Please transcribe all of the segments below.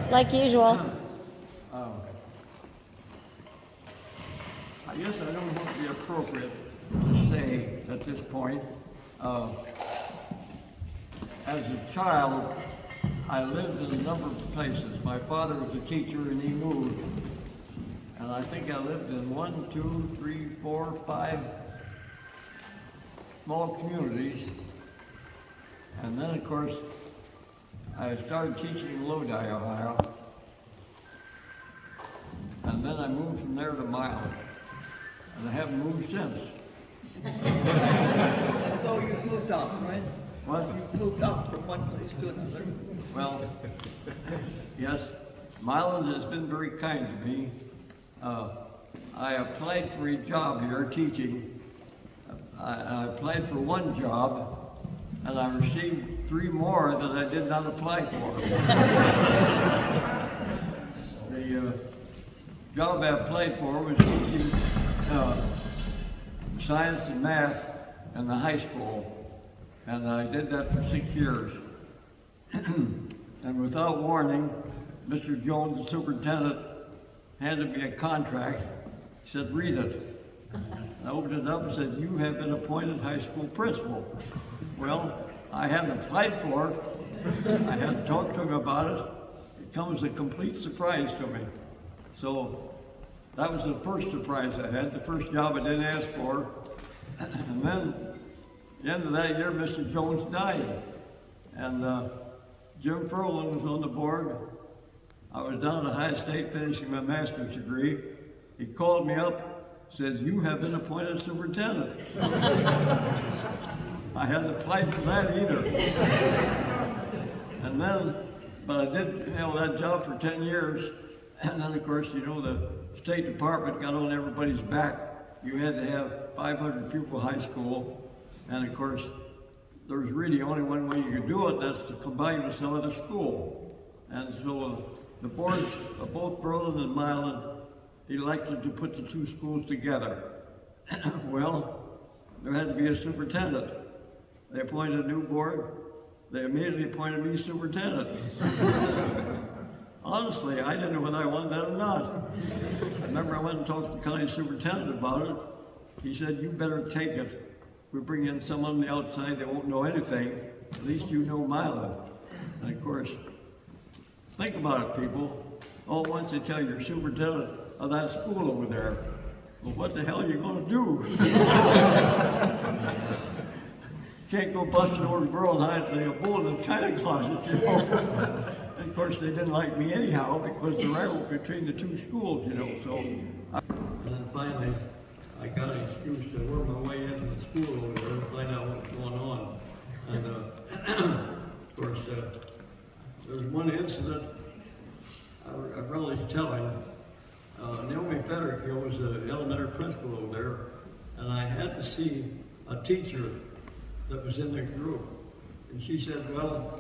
Like usual. I guess I don't know what would be appropriate to say at this point. As a child, I lived in a number of places. My father was a teacher and he moved. And I think I lived in 1, 2, 3, 4, 5 small communities. And then, of course, I started teaching in Lodi, Ohio. And then I moved from there to Milan. And I haven't moved since. So you've moved up, right? What? You've moved up from one place to another. Well, yes, Milan has been very kind to me. I applied for a job here teaching. I applied for one job, and I received 3 more that I did not apply for. The job I applied for was teaching science and math in the high school, and I did that for 6 years. And without warning, Mr. Jones, the superintendent, handed me a contract. He said, "Read it." I opened it up and said, "You have been appointed high school principal." Well, I hadn't applied for it. I hadn't talked to him about it. It comes as a complete surprise to me. So that was the first surprise I had, the first job I didn't ask for. And then, at the end of that year, Mr. Jones died. And Jim Furlan was on the board. I was down at Ohio State finishing my master's degree. He called me up, said, "You have been appointed superintendent." I hadn't applied for that either. And then, but I did have that job for 10 years. And then, of course, you know, the State Department got on everybody's back. You had to have 500 pupil high school. And of course, there was really only one way you could do it, that's to combine with some other school. And so the boards of both Berlin and Milan elected to put the 2 schools together. Well, there had to be a superintendent. They appointed a new board. They immediately appointed me superintendent. Honestly, I didn't know whether I wanted that or not. I remember I went and talked to the county superintendent about it. He said, "You better take it. If we bring in someone on the outside that won't know anything, at least you know Milan." And of course, think about it, people. All at once they tell you you're superintendent of that school over there. Well, what the hell are you going to do? Can't go busting over the world and hide the bull in the china closet, you know. And of course, they didn't like me anyhow because the rival between the 2 schools, you know. So, and then finally, I got an excuse to work my way into the school over there and find out what's going on. And of course, there was one incident I really telling. Naomi Federico was the elementary principal over there, and I had to see a teacher that was in the group. And she said, "Well,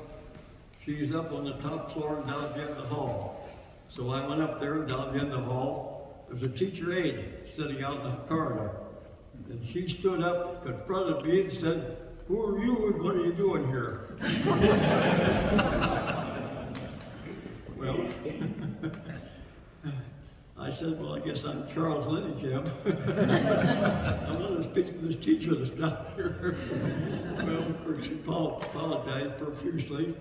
she's up on the top floor down at the end of the hall." So I went up there down at the end of the hall. There was a teacher aide sitting out in the corridor. And she stood up, confronted me, and said, "Who are you and what are you doing here?" Well, I said, "Well, I guess I'm Charles Lindecamp. I want to speak to this teacher that's down here." Well, of course, she apologized profusely.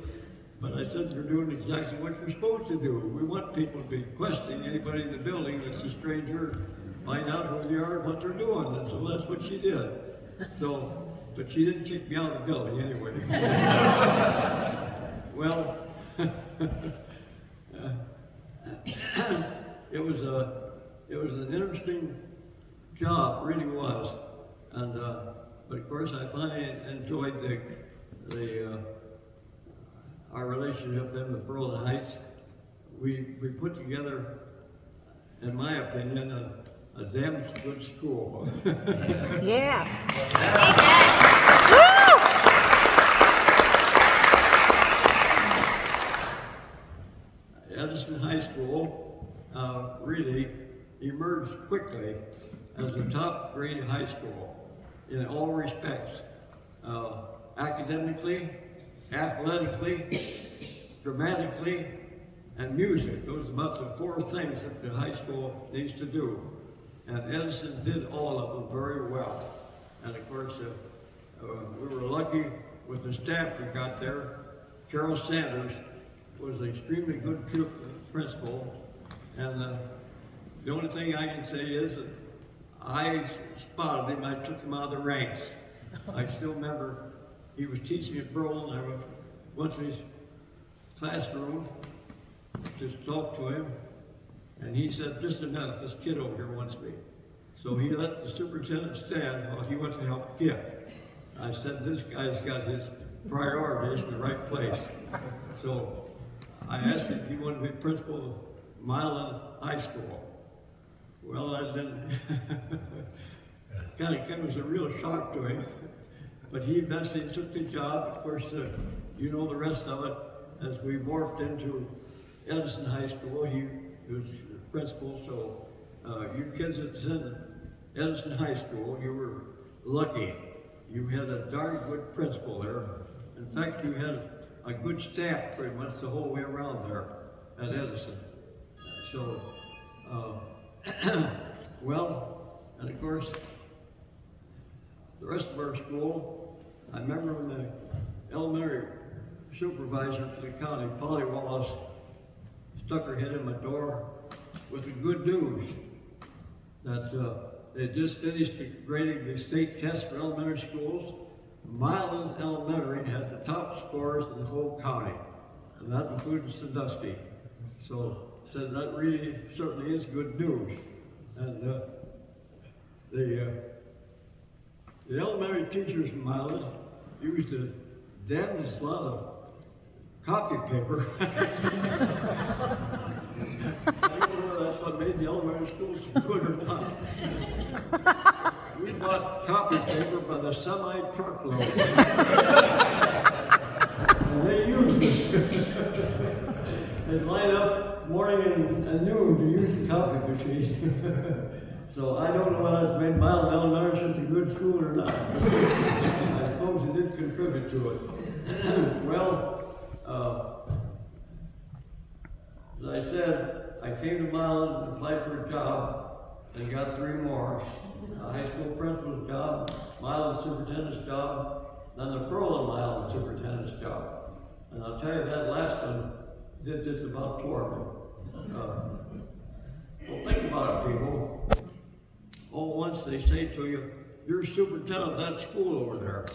But I said, "You're doing exactly what you're supposed to do. We want people to be questioning anybody in the building that's a stranger, find out who they are and what they're doing." And so that's what she did. So, but she didn't kick me out of the building anyway. Well, it was an interesting job, really was. And but of course, I finally enjoyed our relationship then with Berlin Heights. We put together, in my opinion, a damn good school. Yeah. Edison High School really emerged quickly as a top grade high school in all respects. Academically, athletically, dramatically, and music. Those are about the 4 things that the high school needs to do. And Edison did all of them very well. And of course, we were lucky with the staff we got there. Carol Sanders was an extremely good principal. And the only thing I can say is that I spotted him, I took him out of the ranks. I still remember he was teaching at Berlin. I went to his classroom to talk to him, and he said, "Just a minute, this kid over here wants me." So he let the superintendent stand while he went to help the kid. I said, "This guy's got his priorities in the right place." So I asked him if he wanted to be principal of Milan High School. Well, that didn't kind of was a real shock to him, but he eventually took the job. Of course, you know the rest of it. As we morphed into Edison High School, he was the principal. So you kids that attended Edison High School, you were lucky. You had a darn good principal there. In fact, you had a good staff pretty much the whole way around there at Edison. So, well, and of course, the rest of our school, I remember when the elementary supervisor for the county, Polly Wallace, stuck her head in my door with the good news that they just finished grading the state test for elementary schools. Milan's Elementary had the top scores in the whole county, and that included Sandusky. So, said that really certainly is good news. And the elementary teachers in Milan used a damnedest lot of copy paper. I don't know whether that's what made the elementary schools good or not. We bought copy paper by the semi-truckload. And they used it. They'd line up morning and noon to use the copy machines. So I don't know whether that's made Milan Elementary such a good school or not. I suppose it did contribute to it. Well, as I said, I came to Milan and applied for a job and got 3 more. A high school principal's job, Milan superintendent's job, then the Berlin Milan superintendent's job. And I'll tell you that last one did just about for me. Well, think about it, people. All once they say to you, "You're superintendent of that school over there."